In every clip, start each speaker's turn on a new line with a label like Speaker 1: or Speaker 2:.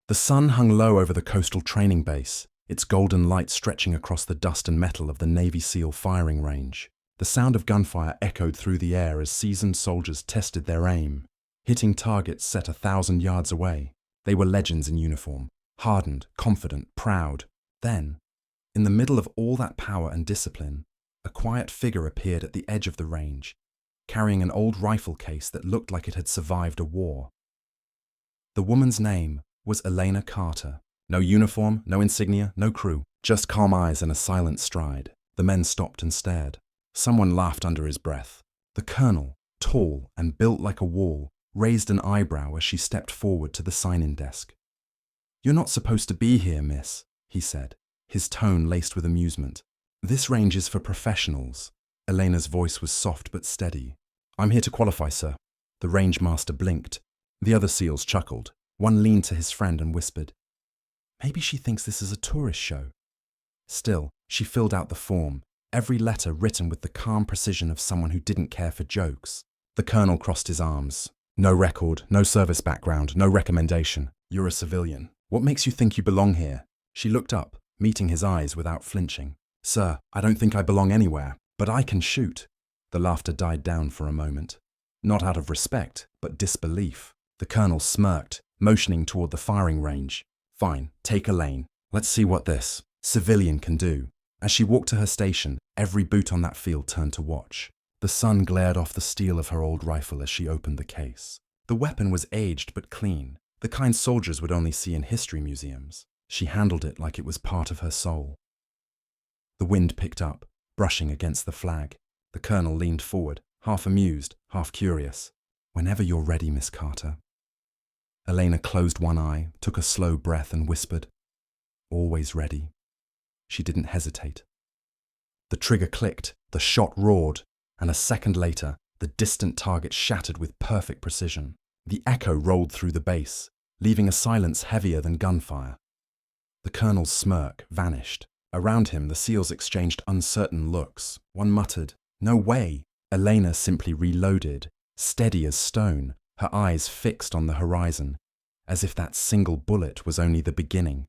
Speaker 1: The sun hung low over the coastal training base, its golden light stretching across the dust and metal of the Navy SEAL firing range. The sound of gunfire echoed through the air as seasoned soldiers tested their aim, hitting targets set 1,000 yards away. They were legends in uniform, hardened, confident, proud. Then, in the middle of all that power and discipline, a quiet figure appeared at the edge of the range, carrying an old rifle case that looked like it had survived a war. The woman's name was Elena Carter. No uniform, no insignia, no crew, just calm eyes and a silent stride. The men stopped and stared. Someone laughed under his breath. The colonel, tall and built like a wall, raised an eyebrow as she stepped forward to the sign-in desk. "You're not supposed to be here, miss," he said, his tone laced with amusement. "This range is for professionals." Elena's voice was soft but steady. "I'm here to qualify, sir." The range master blinked. The other SEALs chuckled. One leaned to his friend and whispered, "Maybe she thinks this is a tourist show." Still, she filled out the form, every letter written with the calm precision of someone who didn't care for jokes. The colonel crossed his arms. "No record, no service background, no recommendation. You're a civilian. What makes you think you belong here?" She looked up, meeting his eyes without flinching. "Sir, I don't think I belong anywhere, but I can shoot." The laughter died down for a moment. Not out of respect, but disbelief. The colonel smirked, motioning toward the firing range. "Fine, take a lane. Let's see what this civilian can do." As she walked to her station, every boot on that field turned to watch. The sun glared off the steel of her old rifle as she opened the case. The weapon was aged but clean, the kind soldiers would only see in history museums. She handled it like it was part of her soul. The wind picked up, brushing against the flag. The colonel leaned forward, half amused, half curious. "Whenever you're ready, Miss Carter." Elena closed one eye, took a slow breath and whispered, "Always ready." She didn't hesitate. The trigger clicked, the shot roared, and a second later, the distant target shattered with perfect precision. The echo rolled through the base, leaving a silence heavier than gunfire. The colonel's smirk vanished. Around him, the SEALs exchanged uncertain looks. One muttered, "No way." Elena simply reloaded, steady as stone, her eyes fixed on the horizon, as if that single bullet was only the beginning.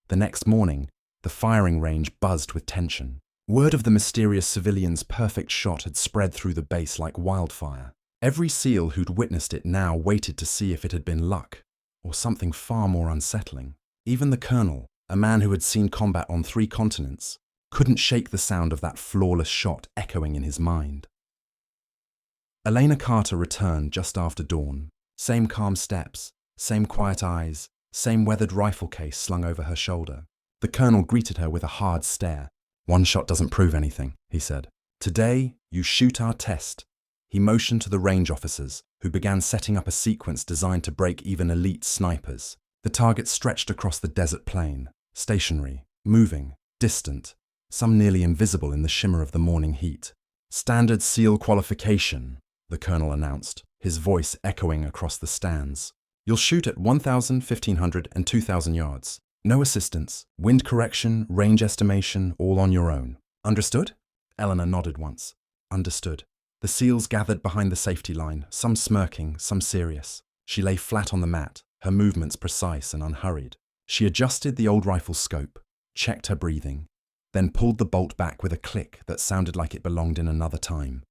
Speaker 1: The next morning, the firing range buzzed with tension. Word of the mysterious civilian's perfect shot had spread through the base like wildfire. Every SEAL who'd witnessed it now waited to see if it had been luck, or something far more unsettling. Even the colonel, a man who had seen combat on 3 continents, couldn't shake the sound of that flawless shot echoing in his mind. Elena Carter returned just after dawn. Same calm steps, same quiet eyes, same weathered rifle case slung over her shoulder. The colonel greeted her with a hard stare. "One shot doesn't prove anything," he said. "Today, you shoot our test." He motioned to the range officers, who began setting up a sequence designed to break even elite snipers. The targets stretched across the desert plain, stationary, moving, distant, some nearly invisible in the shimmer of the morning heat. "Standard SEAL qualification," the colonel announced, his voice echoing across the stands. "You'll shoot at 1,000, 1,500, and 2,000 yards. No assistance, wind correction, range estimation, all on your own. Understood?" Eleanor nodded once. Understood. The SEALs gathered behind the safety line, some smirking, some serious. She lay flat on the mat, her movements precise and unhurried. She adjusted the old rifle's scope, checked her breathing, then pulled the bolt back with a click that sounded like it belonged in another time.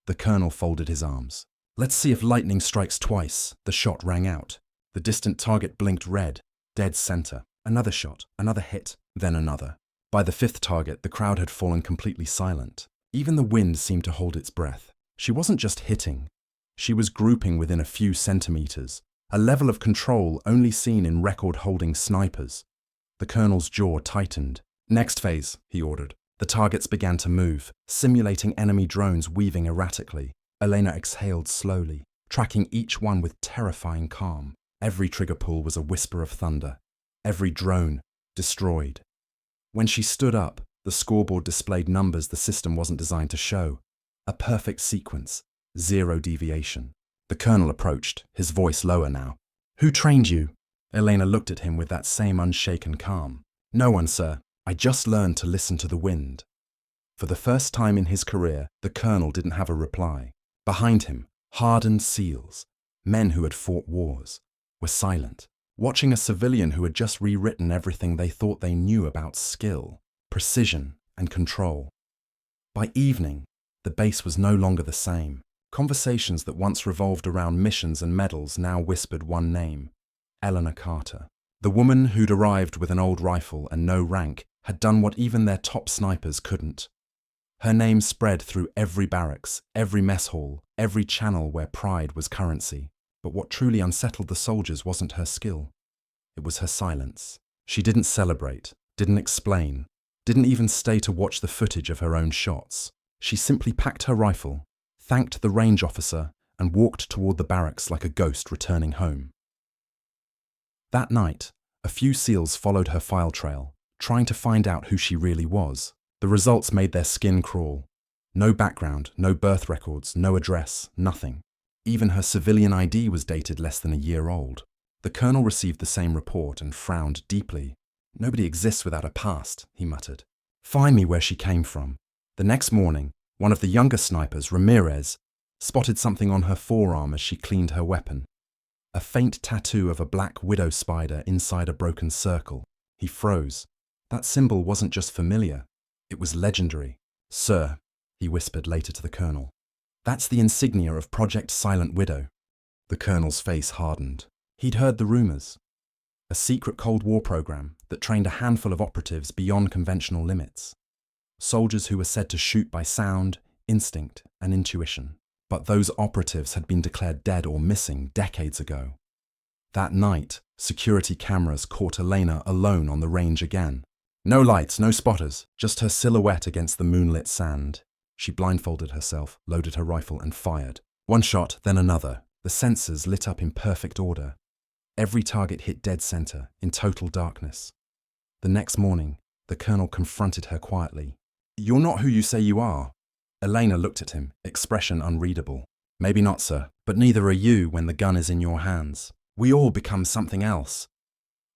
Speaker 1: The colonel folded his arms. "Let's see if lightning strikes twice." The shot rang out. The distant target blinked red, dead center. Another shot, another hit, then another. By the 5th target, the crowd had fallen completely silent. Even the wind seemed to hold its breath. She wasn't just hitting. She was grouping within a few centimeters, a level of control only seen in record-holding snipers. The colonel's jaw tightened. "Next phase," he ordered. The targets began to move, simulating enemy drones weaving erratically. Elena exhaled slowly, tracking each one with terrifying calm. Every trigger pull was a whisper of thunder. Every drone destroyed. When she stood up, the scoreboard displayed numbers the system wasn't designed to show. A perfect sequence, 0 deviation. The colonel approached, his voice lower now. "Who trained you?" Elena looked at him with that same unshaken calm. "No one, sir. I just learned to listen to the wind." For the first time in his career, the colonel didn't have a reply. Behind him, hardened SEALs, men who had fought wars, were silent. watching a civilian who had just rewritten everything they thought they knew about skill, precision, and control. By evening, the base was no longer the same. Conversations that once revolved around missions and medals now whispered one name: Eleanor Carter. The woman who'd arrived with an old rifle and no rank had done what even their top snipers couldn't. Her name spread through every barracks, every mess hall, every channel where pride was currency. But what truly unsettled the soldiers wasn't her skill. It was her silence. She didn't celebrate, didn't explain, didn't even stay to watch the footage of her own shots. She simply packed her rifle, thanked the range officer, and walked toward the barracks like a ghost returning home. That night, a few SEALs followed her file trail, trying to find out who she really was. The results made their skin crawl. No background, no birth records, no address, nothing. Even her civilian ID was dated less than a year old. The colonel received the same report and frowned deeply. "Nobody exists without a past," he muttered. "Find me where she came from." The next morning, one of the younger snipers, Ramirez, spotted something on her forearm as she cleaned her weapon. A faint tattoo of a black widow spider inside a broken circle. He froze. That symbol wasn't just familiar, it was legendary. "Sir," he whispered later to the colonel, "that's the insignia of Project Silent Widow." The colonel's face hardened. He'd heard the rumors. A secret Cold War program that trained a handful of operatives beyond conventional limits. Soldiers who were said to shoot by sound, instinct, and intuition. But those operatives had been declared dead or missing decades ago. That night, security cameras caught Elena alone on the range again. No lights, no spotters, just her silhouette against the moonlit sand. She blindfolded herself, loaded her rifle, and fired. One shot, then another. The sensors lit up in perfect order. Every target hit dead center, in total darkness. The next morning, the colonel confronted her quietly. "You're not who you say you are." Elena looked at him, expression unreadable. "Maybe not, sir, but neither are you when the gun is in your hands. We all become something else."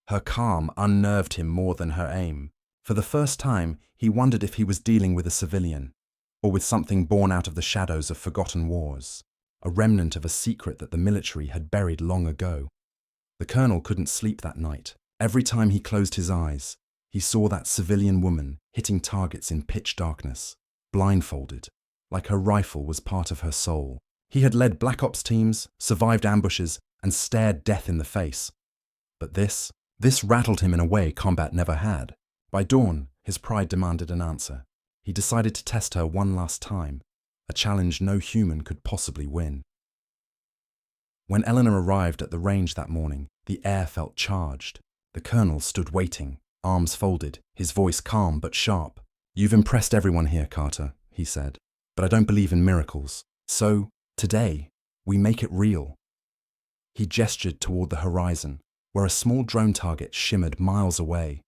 Speaker 1: Her calm unnerved him more than her aim. For the first time, he wondered if he was dealing with a civilian, or with something born out of the shadows of forgotten wars, a remnant of a secret that the military had buried long ago. The colonel couldn't sleep that night. Every time he closed his eyes, he saw that civilian woman hitting targets in pitch darkness, blindfolded, like her rifle was part of her soul. He had led Black Ops teams, survived ambushes, and stared death in the face. But this rattled him in a way combat never had. By dawn, his pride demanded an answer. He decided to test her one last time, a challenge no human could possibly win. When Eleanor arrived at the range that morning, the air felt charged. The colonel stood waiting, arms folded, his voice calm but sharp. "You've impressed everyone here, Carter," he said, "but I don't believe in miracles. So, today, we make it real." He gestured toward the horizon, where a small drone target shimmered miles away.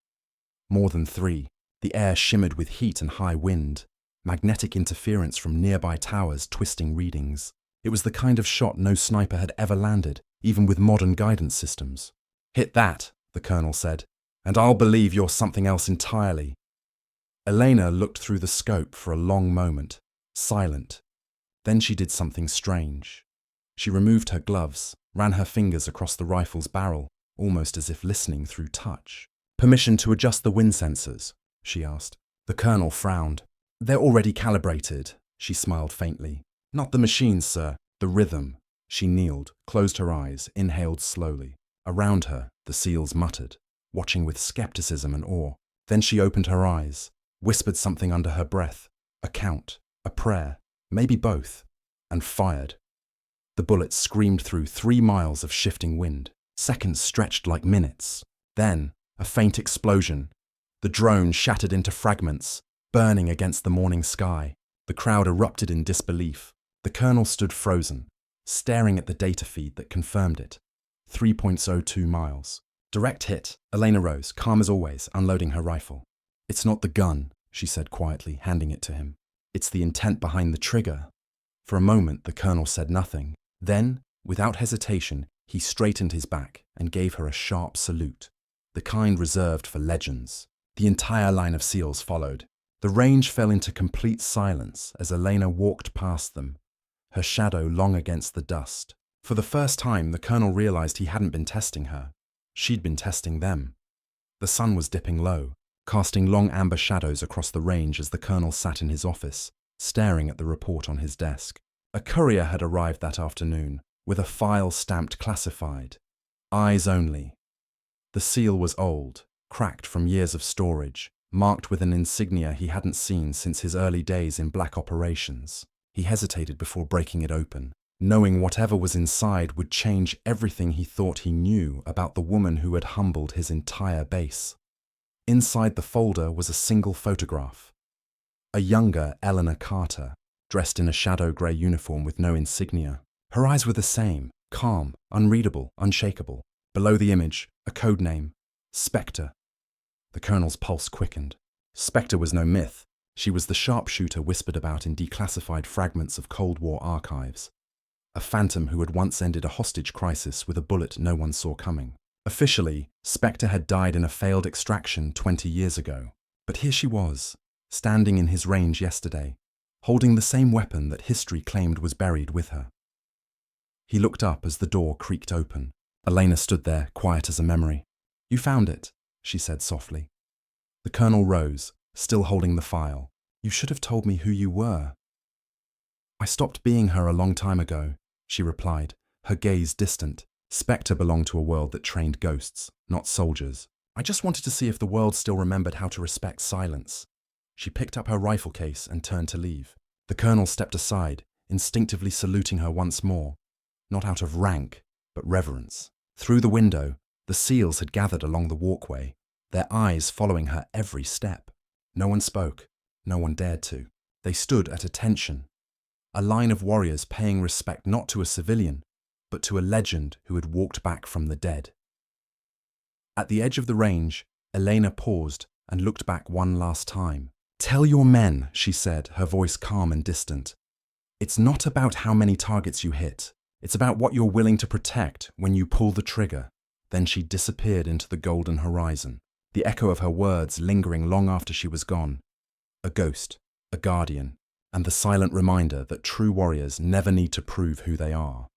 Speaker 1: More than 3. The air shimmered with heat and high wind, magnetic interference from nearby towers twisting readings. It was the kind of shot no sniper had ever landed, even with modern guidance systems. "Hit that," the colonel said, "and I'll believe you're something else entirely." Elena looked through the scope for a long moment, silent. Then she did something strange. She removed her gloves, ran her fingers across the rifle's barrel, almost as if listening through touch. "Permission to adjust the wind sensors?" she asked. The colonel frowned. "They're already calibrated," she smiled faintly. "Not the machines, sir, the rhythm." She kneeled, closed her eyes, inhaled slowly. Around her, the SEALs muttered, watching with skepticism and awe. Then she opened her eyes, whispered something under her breath, a count, a prayer, maybe both, and fired. The bullet screamed through 3 miles of shifting wind. Seconds stretched like minutes. Then, a faint explosion. The drone shattered into fragments, burning against the morning sky. The crowd erupted in disbelief. The colonel stood frozen, staring at the data feed that confirmed it. 3.02 miles. Direct hit. Elena rose, calm as always, unloading her rifle. "It's not the gun," she said quietly, handing it to him. "It's the intent behind the trigger." For a moment, the colonel said nothing. Then, without hesitation, he straightened his back and gave her a sharp salute, the kind reserved for legends. The entire line of SEALs followed. The range fell into complete silence as Elena walked past them, her shadow long against the dust. For the first time, the colonel realized he hadn't been testing her. She'd been testing them. The sun was dipping low, casting long amber shadows across the range as the colonel sat in his office, staring at the report on his desk. A courier had arrived that afternoon, with a file stamped classified. Eyes only. The seal was old, cracked from years of storage, marked with an insignia he hadn't seen since his early days in black operations. He hesitated before breaking it open, knowing whatever was inside would change everything he thought he knew about the woman who had humbled his entire base. Inside the folder was a single photograph. A younger Eleanor Carter, dressed in a shadow-grey uniform with no insignia. Her eyes were the same, calm, unreadable, unshakable. Below the image, a code name, Spectre. The colonel's pulse quickened. Spectre was no myth. She was the sharpshooter whispered about in declassified fragments of Cold War archives. A phantom who had once ended a hostage crisis with a bullet no one saw coming. Officially, Spectre had died in a failed extraction 20 years ago. But here she was, standing in his range yesterday, holding the same weapon that history claimed was buried with her. He looked up as the door creaked open. Elena stood there, quiet as a memory. "You found it," she said softly. The colonel rose, still holding the file. "You should have told me who you were." "I stopped being her a long time ago," she replied, her gaze distant. Spectre belonged to a world that trained ghosts, not soldiers. "I just wanted to see if the world still remembered how to respect silence." She picked up her rifle case and turned to leave. The colonel stepped aside, instinctively saluting her once more, not out of rank, but reverence. Through the window, the SEALs had gathered along the walkway, their eyes following her every step. No one spoke, no one dared to. They stood at attention, a line of warriors paying respect not to a civilian, but to a legend who had walked back from the dead. At the edge of the range, Elena paused and looked back one last time. "Tell your men," she said, her voice calm and distant. "It's not about how many targets you hit. It's about what you're willing to protect when you pull the trigger." Then she disappeared into the golden horizon, the echo of her words lingering long after she was gone. A ghost, a guardian, and the silent reminder that true warriors never need to prove who they are.